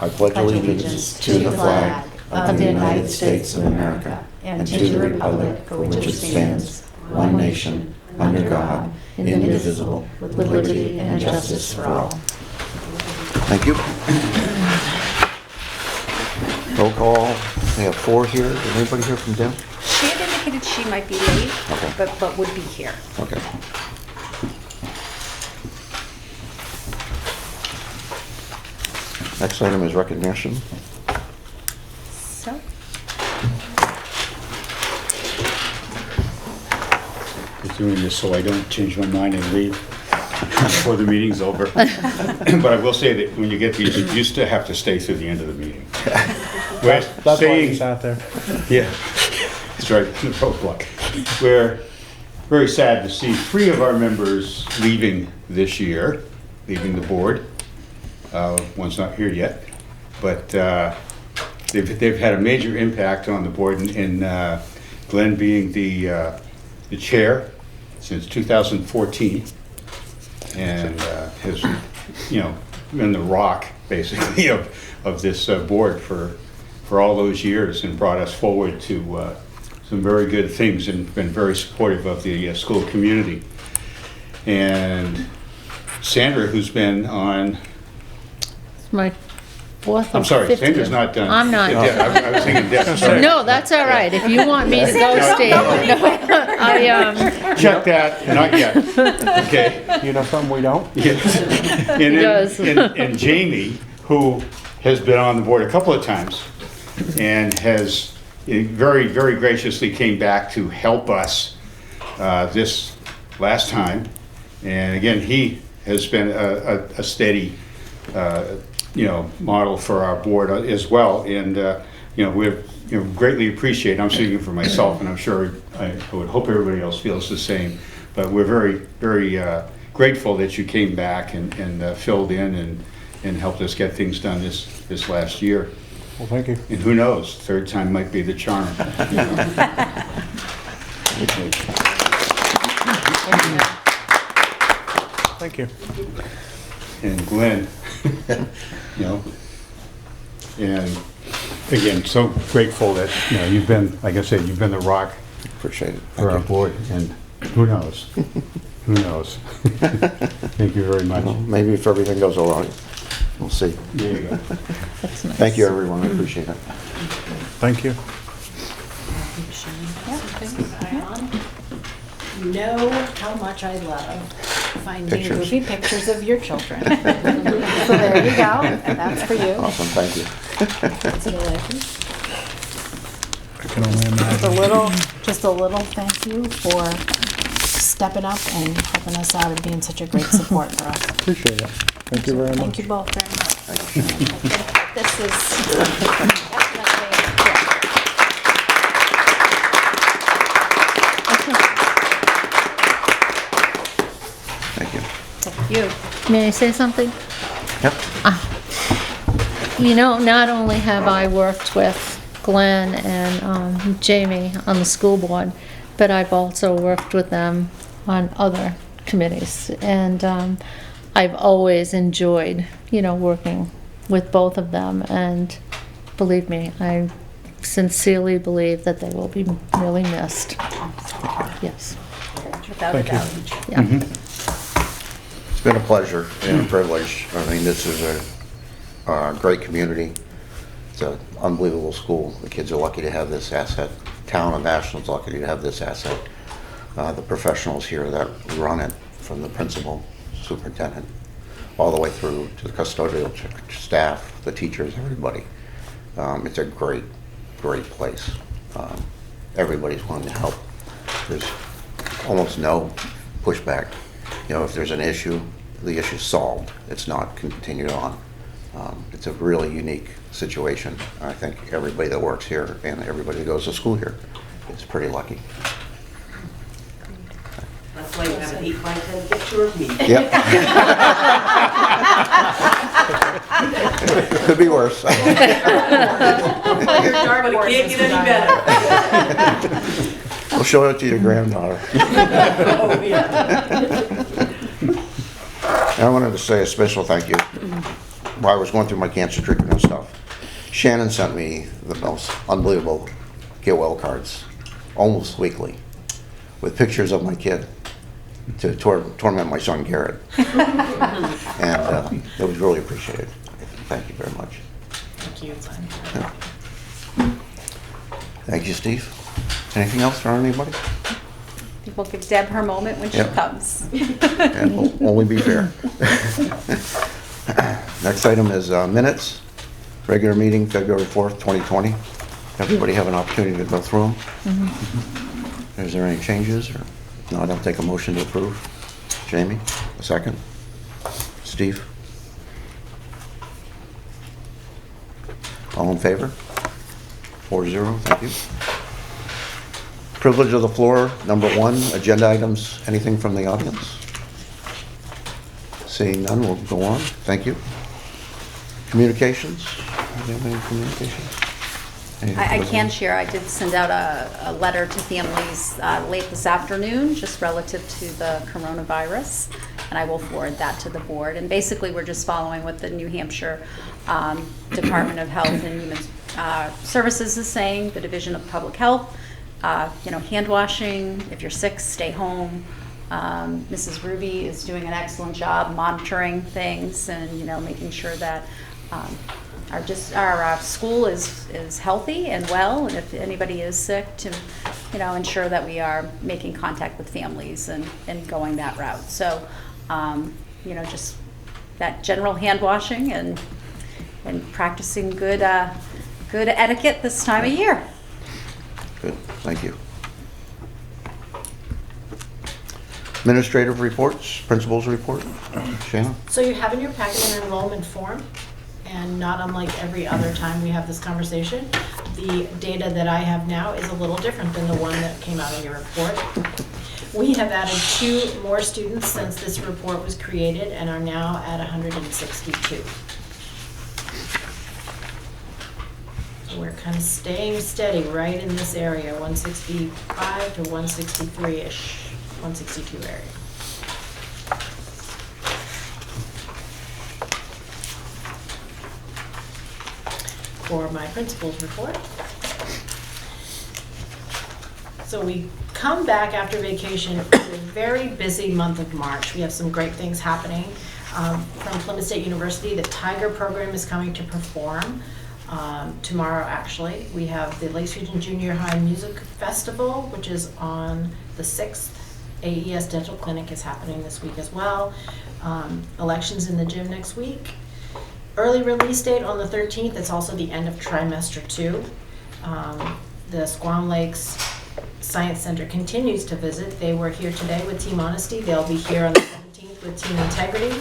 I pledge allegiance to the flag of the United States of America and to the republic for which it stands, one nation, under God, indivisible, with liberty and justice for all. Thank you. Roll call. We have 4 here. Is anybody here from Dem? She had indicated she might be late, Okay. but would be here. Okay. Next item is recognition. So, Just doing this so I don't change my mind and leave before the meeting's over. But I will say that when you get these, you used to have to stay through the end of the meeting. That's why he's out there. Yeah, that's right, the roadblock. We're very sad to see 3 of our members leaving this year, leaving the board. One's not here yet, but they've had a major impact on the board, and Glenn being the chair since 2014, and has, been the rock basically of this board for all those years, and brought us forward to some very good things, and been very supportive of the school community. And Sandra, who's been on, My 4th or I'm sorry, 5th Sandra's year. not done. I'm not. I was thinking Deb, sorry. No, that's all right. If you want me to go, Steve. No, Check that, not yet. Okay. You know something we don't? Yes. And does. And Jamie, who has been on the board a couple of times and has very, very graciously came back to help us this last time. And again, he has been a steady model for our board as well, and we greatly appreciate. I'm speaking for myself, and I'm sure I would hope everybody else feels the same. But we're very, very grateful that you came back and filled in and helped us get things done this last year. Well, thank you. And who knows, 3rd time might be the charm. Thank you. And Glenn, and again, so grateful that, you've been, like I said, you've been the rock Appreciate it. for our board, and who knows? Who knows? Thank you very much. Well, maybe if everything goes all right, we'll see. There you go. that's nice. Thank you, everyone. I appreciate it. Thank you. you know how much I love finding Pictures. goofy pictures of your children. So there you go, that's for you. Awesome, thank you. That's your legend. I can only imagine. Just a little thank you for stepping up and helping us out and being such a great support for us. Appreciate it. Thank you very much. Thank you both very much. I think this is definitely, Thank you. Thank you. May I say something? Yep. Not only have I worked with Glenn and Jamie on the school board, but I've also worked with them on other committees. And I've always enjoyed, working with both of them. And believe me, I sincerely believe that they will be really missed. Yes. Without a Thank you. doubt. Yeah. It's been a pleasure and a privilege. I mean, this is a great community. It's an unbelievable school. The kids are lucky to have this asset. Town of Ashland's lucky to have this asset. The professionals here that run it, from the principal, superintendent, all the way through to the custodial staff, the teachers, everybody. It's a great, great place. Everybody's willing to help. There's almost no pushback. If there's an issue, the issue's solved. It's not continued on. It's a really unique situation. I think everybody that works here and everybody that goes to school here is pretty lucky. That's why you have an 8x10 picture of me. Yep. Could be worse. But it can't get any better. We'll show it to your granddaughter. Oh, yeah. I wanted to say a special thank you while I was going through my cancer treatment and stuff, Shannon sent me the most unbelievable get well cards, almost weekly, with pictures of my kid to torment my son Garrett. And it was really appreciated. Thank you very much. Thank you. Thank you, Steve. Anything else from anybody? We'll give Deb her moment when she Yep. comes. And we'll only be fair. Next item is minutes. Regular meeting, February 4th, 2020. Everybody have an opportunity to go through them? Is there any changes? Or no, I don't take a motion to approve. Jamie, a second. Steve? All in favor? 4-0, thank you. Privilege of the floor, number 1, agenda items, anything from the audience? Seeing none, we'll go on, thank you. Communications? Do you have any communications? Anything I from the- can share, I did send out a letter to families late this afternoon, just relative to the coronavirus, and I will forward that to the board. And basically, we're just following what the New Hampshire Department of Health and Human Services is saying, the Division of Public Health. Hand washing, if you're sick, stay home. Mrs. Ruby is doing an excellent job monitoring things and, making sure that our school is healthy and well, and if anybody is sick, to ensure that we are making contact with families and going that route. So just that general hand washing and practicing good etiquette this time of year. Good, thank you. Administrative reports, principals report. Shannon? So you have in your packet an enrollment form, and not unlike every other time we have this conversation, the data that I have now is a little different than the one that came out in your report. We have added 2 more students since this report was created and are now at 162. So we're kind of staying steady right in this area, 165 to 163-ish, 162 area. For my principal's report. So we come back after vacation, it's a very busy month of March. We have some great things happening. From Plymouth State University, the Tiger program is coming to perform tomorrow, actually. We have the Lakes Region Junior High Music Festival, which is on the 6th. AES Dental Clinic is happening this week as well. Elections in the gym next week. Early release date on the 13th. It's also the end of trimester 2. The Squam Lakes Science Center continues to visit. They were here today with Team Honesty. They'll be here on the 17th with Team Integrity.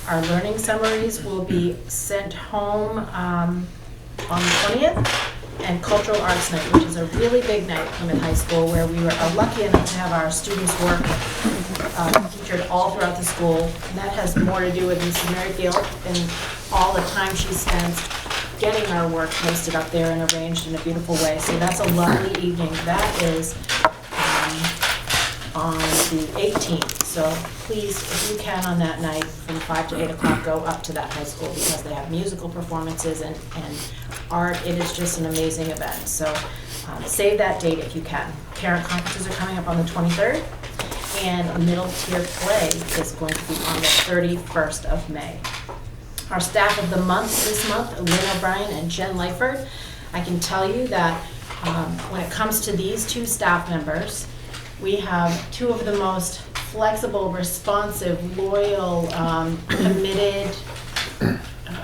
Our learning summaries will be sent home on the 20th. And Cultural Arts Night, which is a really big night at Plymouth High School, where we are lucky enough to have our students' work featured all throughout the school. And that has more to do with Mrs. Merrifield and all the time she spends getting our work posted up there and arranged in a beautiful way. So that's a lovely evening. That is on the 18th. So please, if you can on that night from 5 to 8 o'clock, go up to that high school, because they have musical performances and art. It is just an amazing event. So save that date if you can. Parent conferences are coming up on the 23rd, and a middle tier play is going to be on the 31st of May. Our staff of the month this month, Lynn O'Brien and Jen Leifert. I can tell you that when it comes to these 2 staff members, we have 2 of the most flexible, responsive, loyal, committed,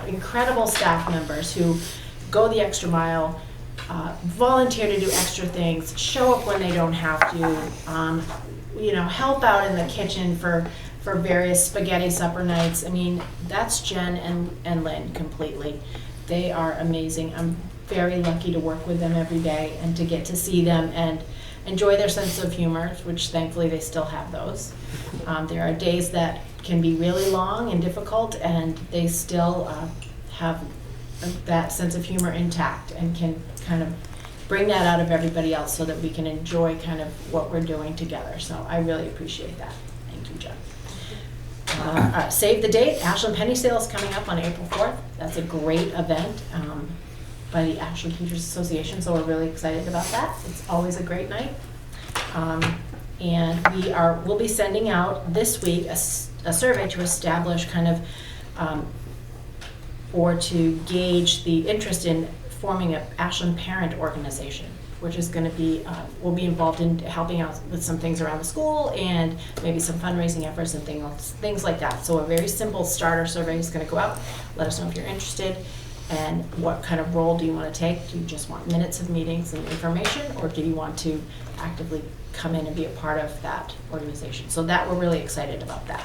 incredible staff members who go the extra mile, volunteer to do extra things, show up when they don't have to, help out in the kitchen for various spaghetti supper nights. I mean, that's Jen and Lynn completely. They are amazing. I'm very lucky to work with them every day and to get to see them and enjoy their sense of humor, which thankfully they still have those. There are days that can be really long and difficult, and they still have that sense of humor intact and can kind of bring that out of everybody else so that we can enjoy kind of what we're doing together. So I really appreciate that. Thank you, Jen. Save the date, Ashland Penny Sale is coming up on April 4th. That's a great event by the Ashland Teachers Association, so we're really excited about that. It's always a great night. And we'll be sending out this week a survey to establish kind of, or to gauge the interest in forming an Ashland parent organization, which is going to be, we'll be involved in helping out with some things around the school and maybe some fundraising efforts and things like that. So a very simple starter survey is going to go out. Let us know if you're interested and what kind of role do you want to take. Do you just want minutes of meetings and information, or do you want to actively come in and be a part of that organization? So that, we're really excited about that.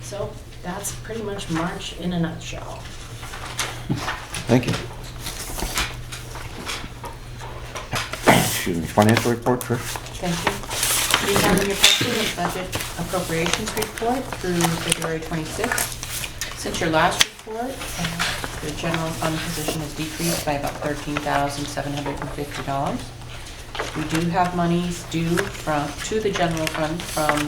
So that's pretty much March in a nutshell. Thank you. Excuse me, financial report, Trish? Thank you. You have in your packet a budget appropriations report through February 26th. Since your last report, the general fund position has decreased by about $13,750. We do have monies due to the general fund from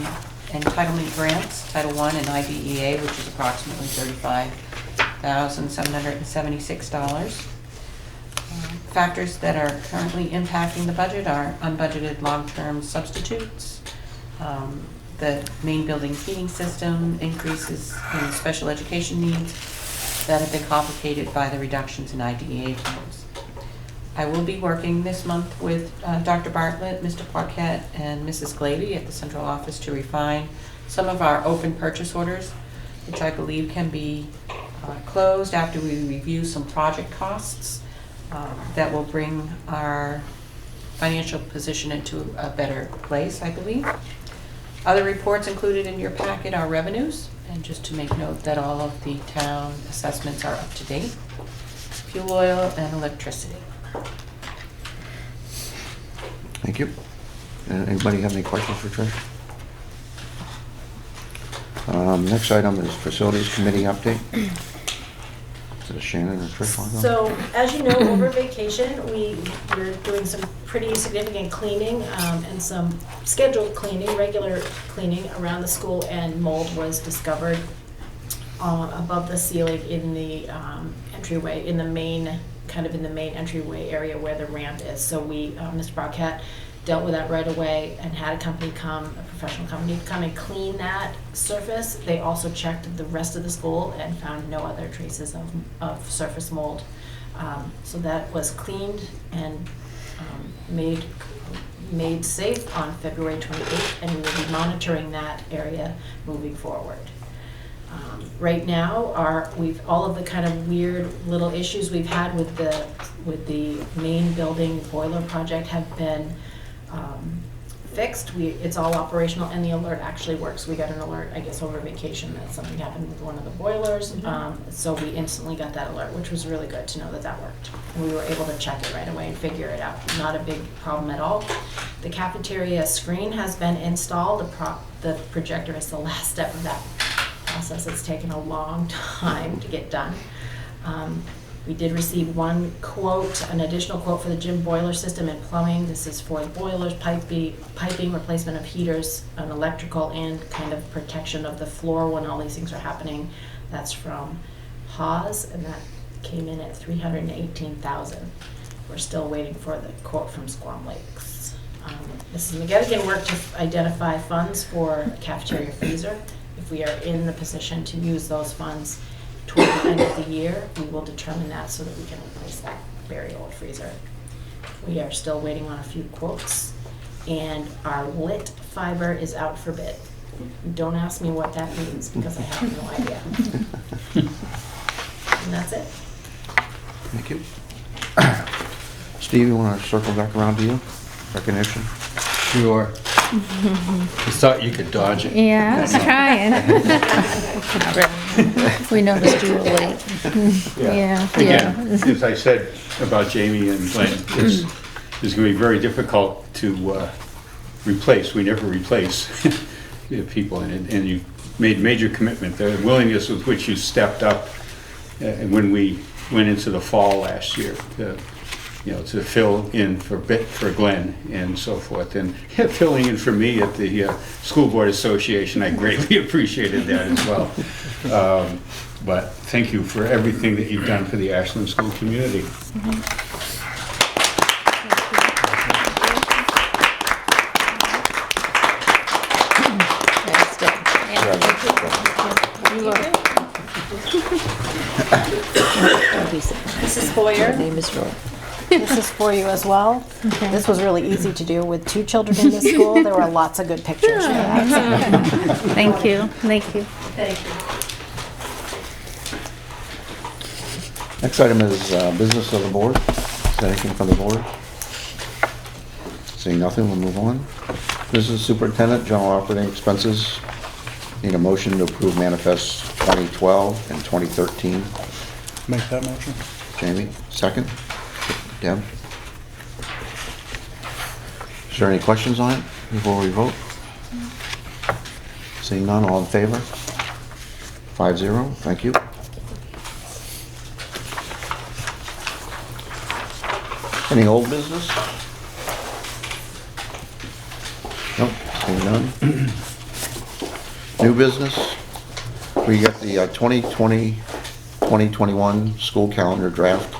entitlement grants, Title I and IDEA, which is approximately $35,776. Factors that are currently impacting the budget are unbudgeted long-term substitutes, the main building heating system, increases in special education needs that have been complicated by the reductions in IDEA funds. I will be working this month with Dr. Bartlett, Mr. Paquette, and Mrs. Glavy at the central office to refine some of our open purchase orders, which I believe can be closed after we review some project costs. That will bring our financial position into a better place, I believe. Other reports included in your packet are revenues, and just to make note that all of the town assessments are up to date. Fuel oil and electricity. Thank you. Anybody have any questions for Trish? Next item is Facilities Committee update. Is it Shannon or Trish? So, as you know, over vacation, we're doing some pretty significant cleaning and some scheduled cleaning, regular cleaning around the school, and mold was discovered above the ceiling in the entryway, in the main entryway area where the ramp is. So Mr. Paquette dealt with that right away and had a professional company come and clean that surface. They also checked the rest of the school and found no other traces of surface mold. So that was cleaned and made safe on February 28th, and we will be monitoring that area moving forward. Right now, all of the kind of weird little issues we've had with the main building boiler project have been fixed. It's all operational, and the alert actually works. We got an alert, I guess, over vacation that something happened with one of the boilers. So we instantly got that alert, which was really good to know that worked. And we were able to check it right away and figure it out. Not a big problem at all. The cafeteria screen has been installed. The projector is the last step of that process. It's taken a long time to get done. We did receive one quote, an additional quote for the gym boiler system and plumbing. This is for the boilers, piping, replacement of heaters, an electrical, and kind of protection of the floor when all these things are happening. That's from Haas, and that came in at $318,000. We're still waiting for the quote from Squam Lakes. Mrs. McGettigan worked to identify funds for a cafeteria freezer. If we are in the position to use those funds toward the end of the year, we will determine that so that we can replace that very old freezer. We are still waiting on a few quotes, and our lit fiber is out for bid. Don't ask me what that means because I have no idea. And that's it. Thank you. Steve, you want to circle back around to you? Recognition? Sure. Just thought you could dodge it. Yeah, I was trying. We noticed you were late. Yeah. Again, as I said about Jamie and Glenn, it's going to be very difficult to replace. We never replace people, and you've made major commitment. The willingness with which you stepped up when we went into the fall last year. to fill in for Glenn and so forth, and filling in for me at the School Board Association. I greatly appreciated that as well. But thank you for everything that you've done for the Ashland school community. This is for you. This is for you as well. This was really easy to do with 2 children in this school. There were lots of good pictures for that. Thank you, thank you. Next item is business of the board. Is there anything from the board? Seeing nothing, we'll move on. Business superintendent, general operating expenses. Need a motion to approve manifests 2012 and 2013. Make that motion. Jamie, second. Deb? Is there any questions on it before we vote? Seeing none, all in favor? 5-0, thank you. Any old business? Nope, seeing none. New business? We got the 2020-2021 school calendar draft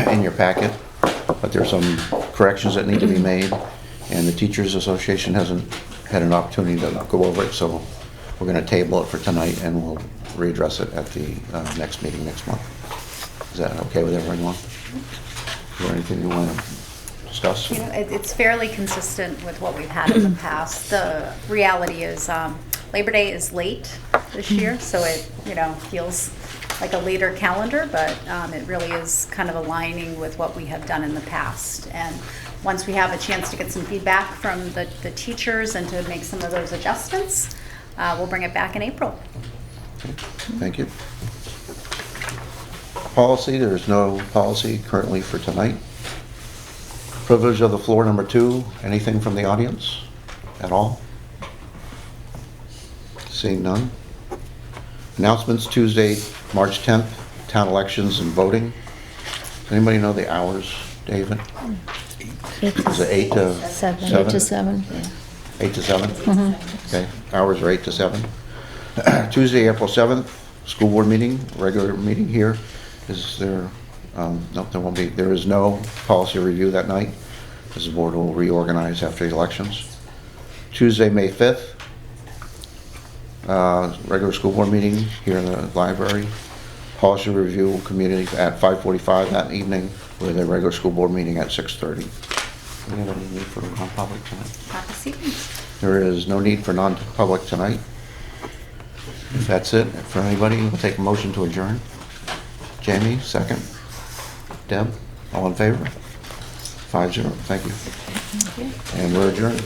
in your packet, but there's some corrections that need to be made, and the Teachers Association hasn't had an opportunity to go over it, so we're going to table it for tonight, and we'll readdress it at the next meeting next month. Is that okay with everyone? Is there anything you want to discuss? It's fairly consistent with what we've had in the past. The reality is Labor Day is late this year, so it feels like a later calendar, but it really is kind of aligning with what we have done in the past. And once we have a chance to get some feedback from the teachers and to make some of those adjustments, we'll bring it back in April. Okay, thank you. Policy, there is no policy currently for tonight. Privilege of the floor, number 2. Anything from the audience at all? Seeing none. Announcements, Tuesday, March 10th, town elections and voting. Does anybody know the hours, David? Is it 8 to 7? 8 to 7. 8 to 7? Okay, hours are 8 to 7. Tuesday, April 7th, school board meeting, regular meeting here. Is there, no, there won't be, there is no policy review that night, as the board will reorganize after the elections. Tuesday, May 5th, regular school board meeting here in the library. Policy review community at 5:45 that evening, with a regular school board meeting at 6:30. Do we have any need for non-public tonight? Not this evening. There is no need for non-public tonight. If that's it, for anybody, we'll take a motion to adjourn. Jamie, second. Deb, all in favor? 5-0, thank you. And we're adjourned.